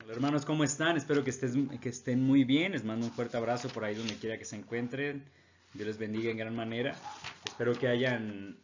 Hola hermanos, ¿cómo están? Espero que estén muy bien. Les mando un fuerte abrazo por ahí donde quiera que se encuentren. Dios les bendiga en gran manera. Espero que hayan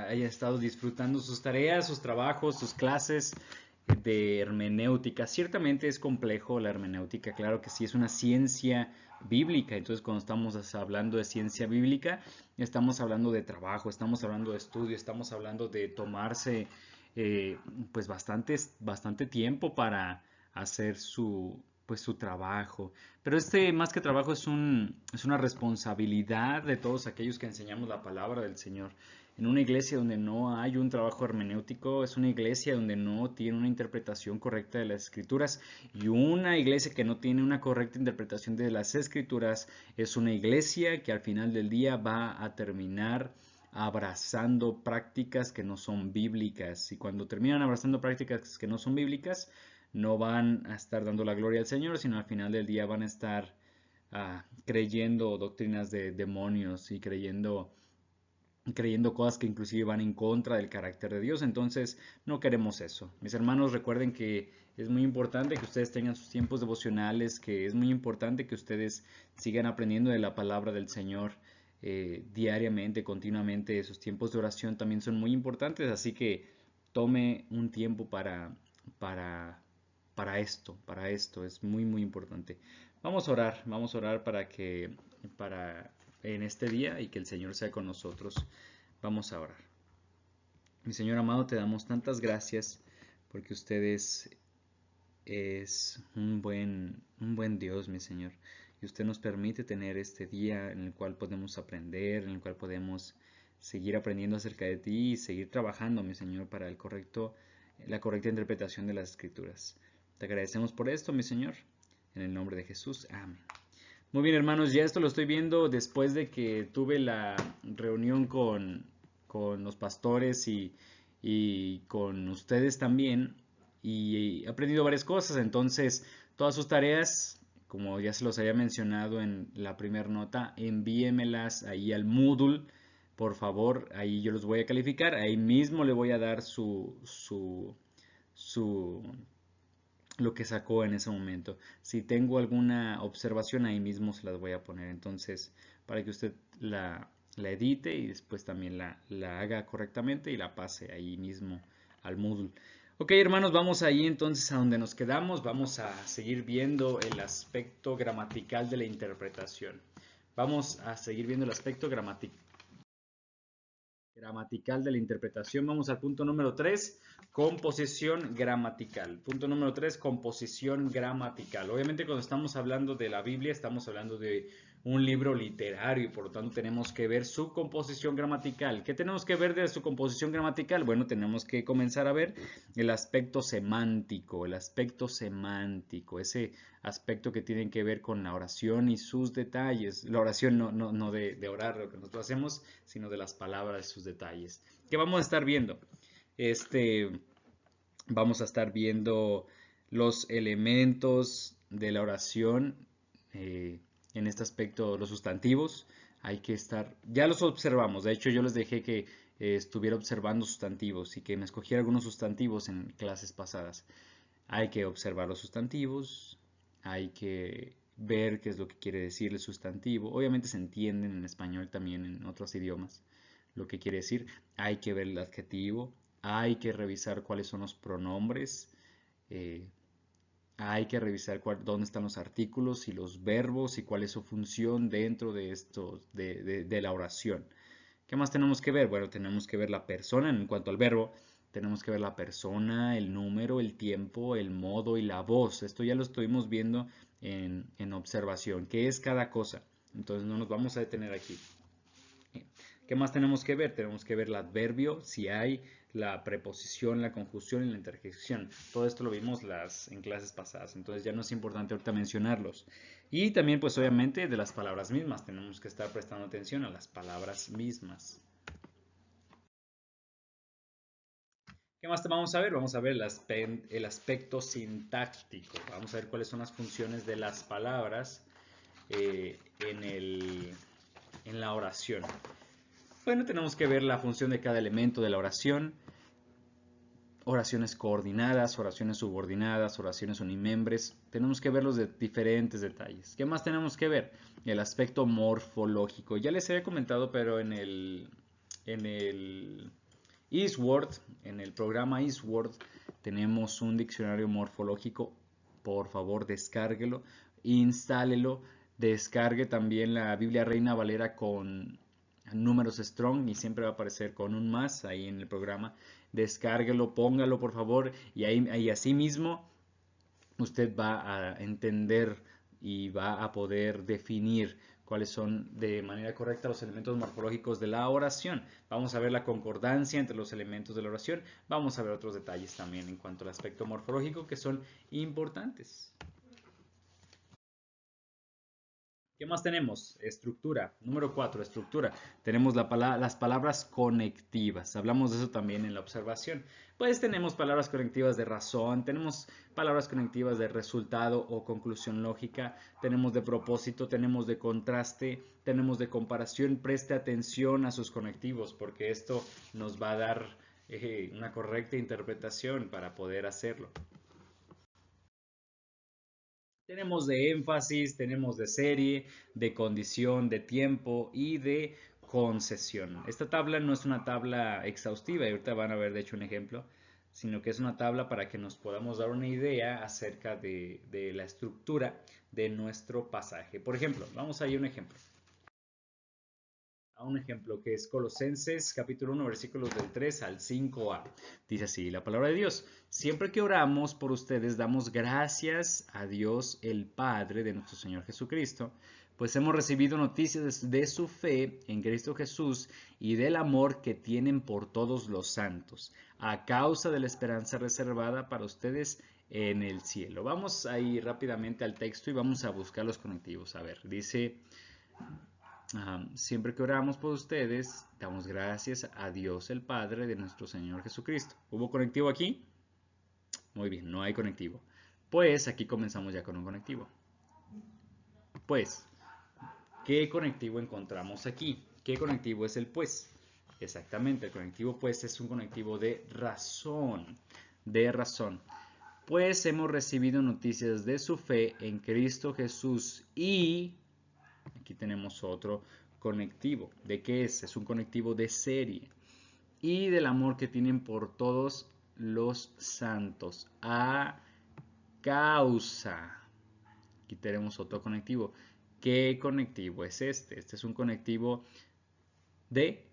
estado disfrutando sus tareas, sus trabajos, sus clases de hermenéutica. Ciertamente es complejo la hermenéutica, claro que sí, es una ciencia bíblica. Entonces, cuando estamos hablando de ciencia bíblica, estamos hablando de trabajo, estamos hablando de estudio, estamos hablando de tomarse eh, pues bastante tiempo para hacer su trabajo. Pero más que trabajo es una responsabilidad de todos aquellos que enseñamos la palabra del Señor. En una iglesia donde no hay un trabajo hermenéutico, es una iglesia donde no tiene una interpretación correcta de las escrituras. Y una iglesia que no tiene una correcta interpretación de las escrituras es una iglesia que al final del día va a terminar abrazando prácticas que no son bíblicas. Y cuando terminan abrazando prácticas que no son bíblicas, no van a estar dando la gloria al Señor, sino al final del día van a estar creyendo doctrinas de demonios y creyendo cosas que inclusive van en contra del carácter de Dios. Entonces, no queremos eso. Mis hermanos, recuerden que es muy importante que ustedes tengan sus tiempos devocionales, que es muy importante que ustedes sigan aprendiendo de la palabra del Señor diariamente, continuamente. Sus tiempos de oración también son muy importantes, así que tome un tiempo para, para esto. Es muy importante. Vamos a orar para en este día y que el Señor sea con nosotros. Vamos a orar. Mi Señor amado, te damos tantas gracias porque es un buen Dios, mi Señor. Y usted nos permite tener este día en el cual podemos aprender, en el cual podemos seguir aprendiendo acerca de ti y seguir trabajando, mi Señor, para la correcta interpretación de las Escrituras. Te agradecemos por esto, mi Señor. En el nombre de Jesús. Amén. Muy bien, hermanos, ya esto lo estoy viendo después de que tuve la reunión con los pastores y con ustedes también. Y he aprendido varias cosas. Entonces, todas sus tareas, como ya se los había mencionado en la primera nota, envíemelas ahí al Moodle. Por favor, ahí yo los voy a calificar. Ahí mismo le voy a dar su lo que sacó en ese momento. Si tengo alguna observación, ahí mismo se las voy a poner. Entonces, para que usted la edite y después también la haga correctamente y la pase ahí mismo al Moodle. Ok, hermanos, vamos ahí entonces a donde nos quedamos. Vamos a seguir viendo el aspecto gramatical de la interpretación. Vamos a seguir viendo el aspecto gramatical de la interpretación. Vamos al punto número 3, composición gramatical. Punto número 3, composición gramatical. Obviamente cuando estamos hablando de la Biblia, estamos hablando de un libro literario y por lo tanto tenemos que ver su composición gramatical. ¿Qué tenemos que ver de su composición gramatical? Bueno, tenemos que comenzar a ver el aspecto semántico, ese aspecto que tiene que ver con la oración y sus detalles. La oración no de orar lo que nosotros hacemos, sino de las palabras y sus detalles. ¿Qué vamos a estar viendo? Este, Vamos a estar viendo los elementos de la oración, en este aspecto los sustantivos. Hay que estar, ya los observamos, de hecho yo les dejé que estuviera observando sustantivos y que me escogiera algunos sustantivos en clases pasadas. Hay que observar los sustantivos, hay que ver qué es lo que quiere decir el sustantivo. Obviamente se entienden en español también en otros idiomas lo que quiere decir. Hay que ver el adjetivo, hay que revisar cuáles son los pronombres, eh, hay que revisar dónde están los artículos y los verbos y cuál es su función dentro de esto, de la oración. ¿Qué más tenemos que ver? Bueno, tenemos que ver la persona en cuanto al verbo. Tenemos que ver la persona, el número, el tiempo, el modo y la voz. Esto ya lo estuvimos viendo en observación. ¿Qué es cada cosa? Entonces no nos vamos a detener aquí. ¿Qué más tenemos que ver? Tenemos que ver el adverbio, si hay, la preposición, la conjunción y la interjección. Todo esto lo vimos en clases pasadas, entonces ya no es importante ahorita mencionarlos. Y también, pues obviamente, de las palabras mismas, tenemos que estar prestando atención a las palabras mismas. ¿Qué más te vamos a ver? Vamos a ver el aspecto sintáctico. Vamos a ver cuáles son las funciones de las palabras en la oración. Bueno, tenemos que ver la función de cada elemento de la oración. oraciones coordinadas, oraciones subordinadas, oraciones unimembres. Tenemos que ver los de diferentes detalles. ¿Qué más tenemos que ver? El aspecto morfológico. Ya les había comentado, pero en el Eastword, en el programa Eastword, tenemos un diccionario morfológico. Por favor, descárguelo, instálelo, descargue también la Biblia Reina Valera con números strong y siempre va a aparecer con un más ahí en el programa. Descárguelo, póngalo por favor y así mismo usted va a entender y va a poder definir cuáles son de manera correcta los elementos morfológicos de la oración. Vamos a ver la concordancia entre los elementos de la oración. Vamos a ver otros detalles también en cuanto al aspecto morfológico que son importantes. ¿Qué más tenemos? Estructura. Número 4, estructura. Tenemos las palabras conectivas. Hablamos de eso también en la observación. Pues tenemos palabras conectivas de razón, tenemos palabras conectivas de resultado o conclusión lógica, tenemos de propósito, tenemos de contraste, tenemos de comparación. Preste atención a sus conectivos porque esto nos va a dar una correcta interpretación para poder hacerlo. Tenemos de énfasis, tenemos de serie, de condición, de tiempo y de concesión. Esta tabla no es una tabla exhaustiva y ahorita van a ver de hecho un ejemplo, sino que es una tabla para que nos podamos dar una idea acerca de la estructura de nuestro pasaje. Por ejemplo, vamos a ir a un ejemplo. A un ejemplo que es Colosenses capítulo 1 versículos del 3 al 5a. Dice así la palabra de Dios: siempre que oramos por ustedes damos gracias a Dios el Padre de nuestro Señor Jesucristo, pues hemos recibido noticias de su fe en Cristo Jesús y del amor que tienen por todos los santos, a causa de la esperanza reservada para ustedes en el cielo. Vamos a ir rápidamente al texto y vamos a buscar los conectivos. A ver, dice: siempre que oramos por ustedes, damos gracias a Dios el Padre de nuestro Señor Jesucristo. ¿Hubo conectivo aquí? Muy bien, no hay conectivo. Pues aquí comenzamos ya con un conectivo. Pues, ¿qué conectivo encontramos aquí? ¿Qué conectivo es el pues? Exactamente, el conectivo pues es un conectivo de razón. De razón. Pues hemos recibido noticias de su fe en Cristo Jesús y aquí tenemos otro conectivo. ¿De qué es? Es un conectivo de serie. Y del amor que tienen por todos los santos. A causa. Aquí tenemos otro conectivo. ¿Qué conectivo es este? Este es un conectivo de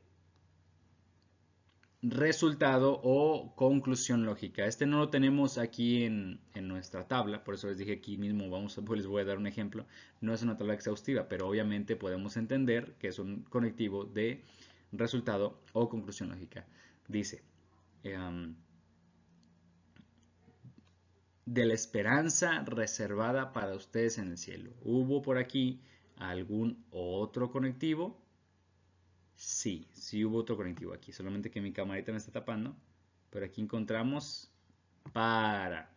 resultado o conclusión lógica. Este no lo tenemos aquí en nuestra tabla, por eso les dije aquí mismo, pues les voy a dar un ejemplo. No es una tabla exhaustiva, pero obviamente podemos entender que es un conectivo de resultado o conclusión lógica. Dice, de la esperanza reservada para ustedes en el cielo. ¿Hubo por aquí algún otro conectivo? Sí, sí hubo otro conectivo aquí, solamente que mi camarita me está tapando. Pero aquí encontramos para,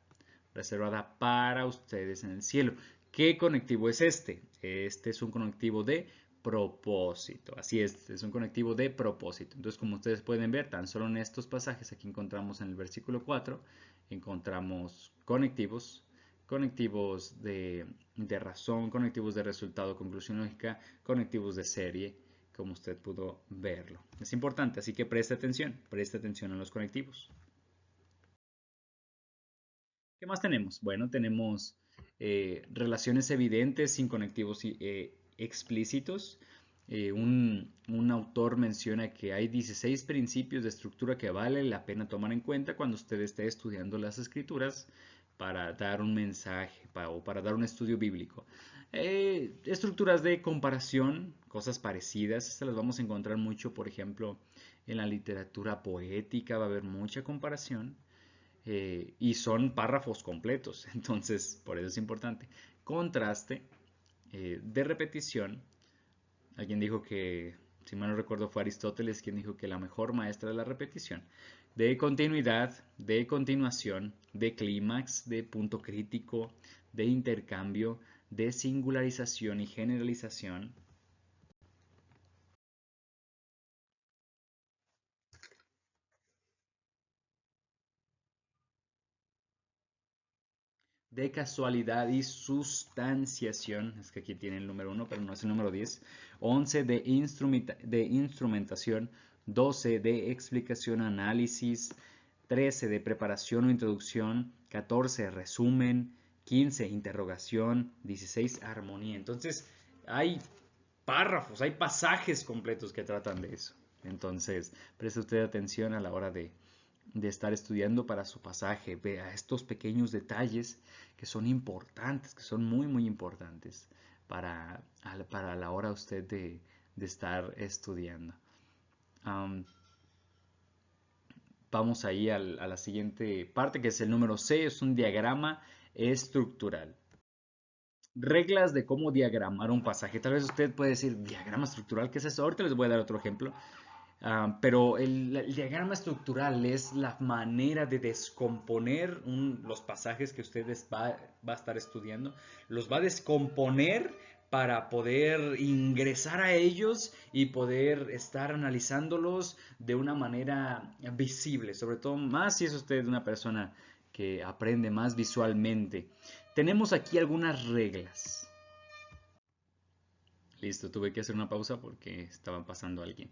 reservada para ustedes en el cielo. ¿Qué conectivo es este? Este es un conectivo de propósito. Así es un conectivo de propósito. Entonces, como ustedes pueden ver, tan solo en estos pasajes, aquí encontramos en el versículo 4, encontramos conectivos, conectivos de razón, conectivos de resultado, conclusión lógica, conectivos de serie, como usted pudo verlo. Es importante, así que preste atención a los conectivos. ¿Qué más tenemos? Bueno, tenemos relaciones evidentes sin conectivos explícitos. Un autor menciona que hay 16 principios de estructura que vale la pena tomar en cuenta cuando usted esté estudiando las escrituras para dar un mensaje o para dar un estudio bíblico. Estructuras de comparación, cosas parecidas, estas las vamos a encontrar mucho, por ejemplo, en la literatura poética va a haber mucha comparación. Y son párrafos completos, entonces por eso es importante. Contraste, de repetición. Alguien dijo que, si mal no recuerdo, fue Aristóteles quien dijo que la mejor maestra es la repetición. De continuidad, de continuación, de clímax, de punto crítico, de intercambio, de singularización y generalización. de casualidad y sustanciación, es que aquí tiene el número 1, pero no es el número 10, 11 de instrumentación, 12 de explicación, análisis, 13 de preparación o introducción, 14 resumen, 15 interrogación, 16 armonía. Entonces hay párrafos, hay pasajes completos que tratan de eso. Entonces preste usted atención a la hora de estar estudiando para su pasaje. Vea estos pequeños detalles que son importantes, que son muy, muy importantes para la hora usted de estar estudiando. Vamos ahí a la siguiente parte, que es el número C, es un diagrama estructural. Reglas de cómo diagramar un pasaje. Tal vez usted puede decir, ¿diagrama estructural? ¿Qué es eso? Ahorita les voy a dar otro ejemplo. Pero el diagrama estructural es la manera de descomponer los pasajes que ustedes va a estar estudiando. Los va a descomponer para poder ingresar a ellos y poder estar analizándolos de una manera visible. Sobre todo más si es usted una persona que aprende más visualmente. Tenemos aquí algunas reglas. Listo, tuve que hacer una pausa porque estaba pasando alguien.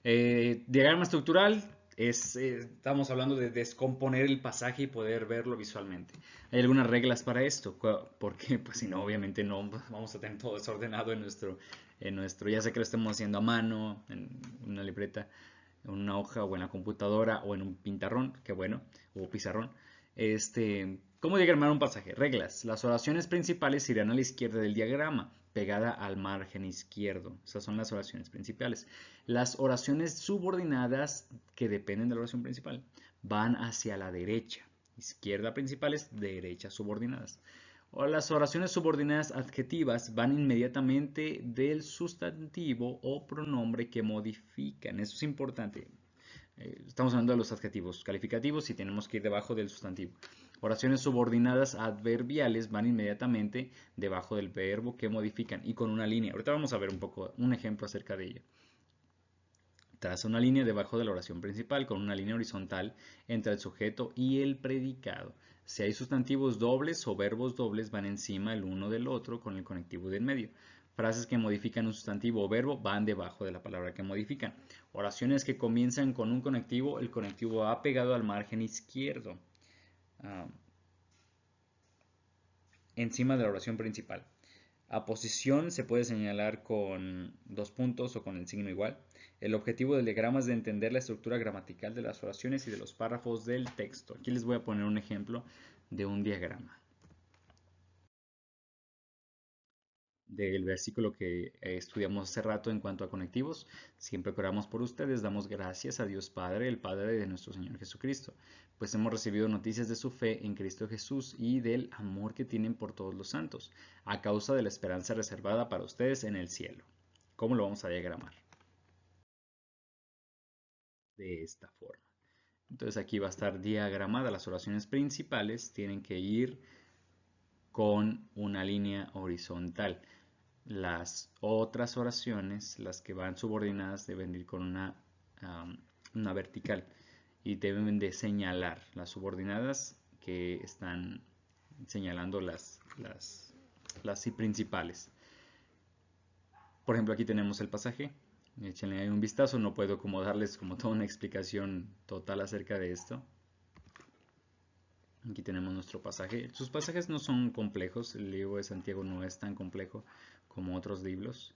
Diagrama estructural estamos hablando de descomponer el pasaje y poder verlo visualmente. Hay algunas reglas para esto, porque pues si no, obviamente no vamos a tener todo desordenado en nuestro, ya sea que lo estemos haciendo a mano, en una libreta, en una hoja o en la computadora o en un pintarrón, que bueno, o pizarrón. ¿Cómo diagramar un pasaje? Reglas. Las oraciones principales irán a la izquierda del diagrama, pegada al margen izquierdo. Esas son las oraciones principales. Las oraciones subordinadas, que dependen de la oración principal, van hacia la derecha. Izquierda principales, derecha subordinadas. O las oraciones subordinadas adjetivas van inmediatamente del sustantivo o pronombre que modifican. Eso es importante. Estamos hablando de los adjetivos calificativos y tenemos que ir debajo del sustantivo. Oraciones subordinadas adverbiales van inmediatamente debajo del verbo que modifican y con una línea. Ahorita vamos a ver un ejemplo acerca de ello. Traza una línea debajo de la oración principal con una línea horizontal entre el sujeto y el predicado. Si hay sustantivos dobles o verbos dobles, van encima el uno del otro con el conectivo de en medio. Frases que modifican un sustantivo o verbo van debajo de la palabra que modifican. Oraciones que comienzan con un conectivo, el conectivo va pegado al margen izquierdo, encima de la oración principal. Aposición se puede señalar con 2 puntos o con el signo igual. El objetivo del diagrama es de entender la estructura gramatical de las oraciones y de los párrafos del texto. Aquí les voy a poner un ejemplo de un diagrama. Del versículo que estudiamos hace rato en cuanto a conectivos. Siempre que oramos por ustedes, damos gracias a Dios Padre, el Padre de nuestro Señor Jesucristo, pues hemos recibido noticias de su fe en Cristo Jesús y del amor que tienen por todos los santos, a causa de la esperanza reservada para ustedes en el cielo. ¿Cómo lo vamos a diagramar? De esta forma. Entonces aquí va a estar diagramada las oraciones principales, tienen que ir con una línea horizontal. Las otras oraciones, las que van subordinadas, deben ir con una vertical y deben de señalar las subordinadas que están señalando las principales. Por ejemplo, aquí tenemos el pasaje. Échenle ahí un vistazo. No puedo como darles como toda una explicación total acerca de esto. Aquí tenemos nuestro pasaje. Sus pasajes no son complejos. El libro de Santiago no es tan complejo como otros libros.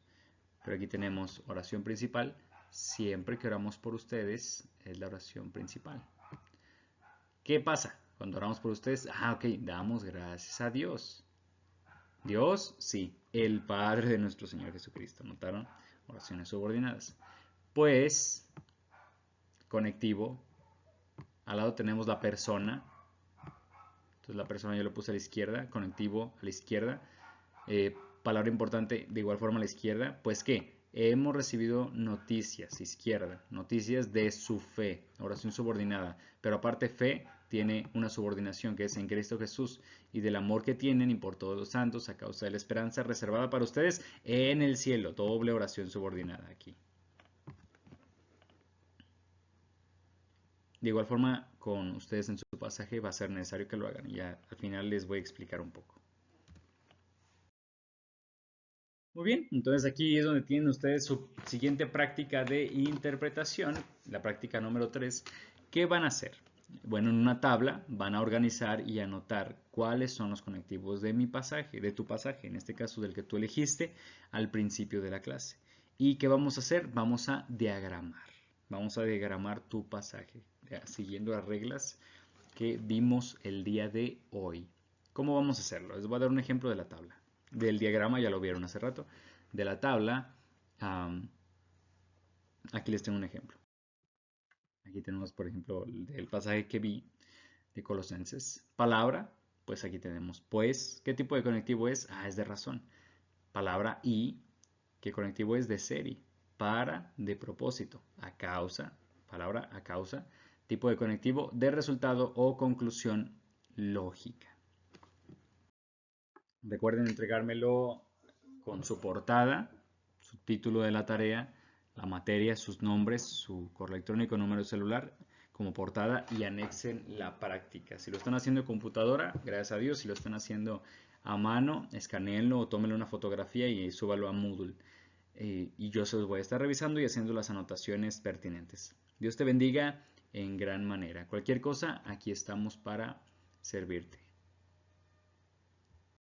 Pero aquí tenemos oración principal. Siempre que oramos por ustedes es la oración principal. ¿Qué pasa? Cuando oramos por ustedes, ok, damos gracias a Dios. Dios, sí, el Padre de nuestro Señor Jesucristo. ¿Notaron? Oraciones subordinadas. Pues, conectivo. Al lado tenemos la persona. Entonces la persona yo lo puse a la izquierda, conectivo a la izquierda. Palabra importante, de igual forma a la izquierda. Pues ¿qué? Hemos recibido noticias, izquierda, noticias de su fe, oración subordinada. Pero aparte fe tiene una subordinación que es en Cristo Jesús y del amor que tienen y por todos los santos a causa de la esperanza reservada para ustedes en el cielo. Doble oración subordinada aquí. De igual forma, con ustedes en su pasaje va a ser necesario que lo hagan. Y ya al final les voy a explicar un poco. Muy bien, entonces aquí es donde tienen ustedes su siguiente práctica de interpretación, la práctica número 3. ¿Qué van a hacer? Bueno, en una tabla van a organizar y anotar cuáles son los conectivos de mi pasaje, de tu pasaje, en este caso del que tú elegiste al principio de la clase. ¿Y qué vamos a hacer? Vamos a diagramar. Vamos a diagramar tu pasaje, siguiendo las reglas que vimos el día de hoy. ¿Cómo vamos a hacerlo? Les voy a dar un ejemplo de la tabla. Del diagrama, ya lo vieron hace rato. De la tabla, aquí les tengo un ejemplo. Aquí tenemos, por ejemplo, el pasaje que vi de Colosenses. Palabra, pues aquí tenemos. Pues, ¿qué tipo de conectivo es? Es de razón. Palabra y, ¿qué conectivo es? De serie. Para, de propósito. A causa, palabra a causa. Tipo de conectivo de resultado o conclusión lógica. Recuerden entregármelo con su portada, su título de la tarea, la materia, sus nombres, su correo electrónico, número de celular como portada y anexen la práctica. Si lo están haciendo en computadora, gracias a Dios. Si lo están haciendo a mano, escaneenlo o tómenle una fotografía y súbalo a Moodle. Y yo se los voy a estar revisando y haciendo las anotaciones pertinentes. Dios te bendiga en gran manera. Cualquier cosa, aquí estamos para servirte.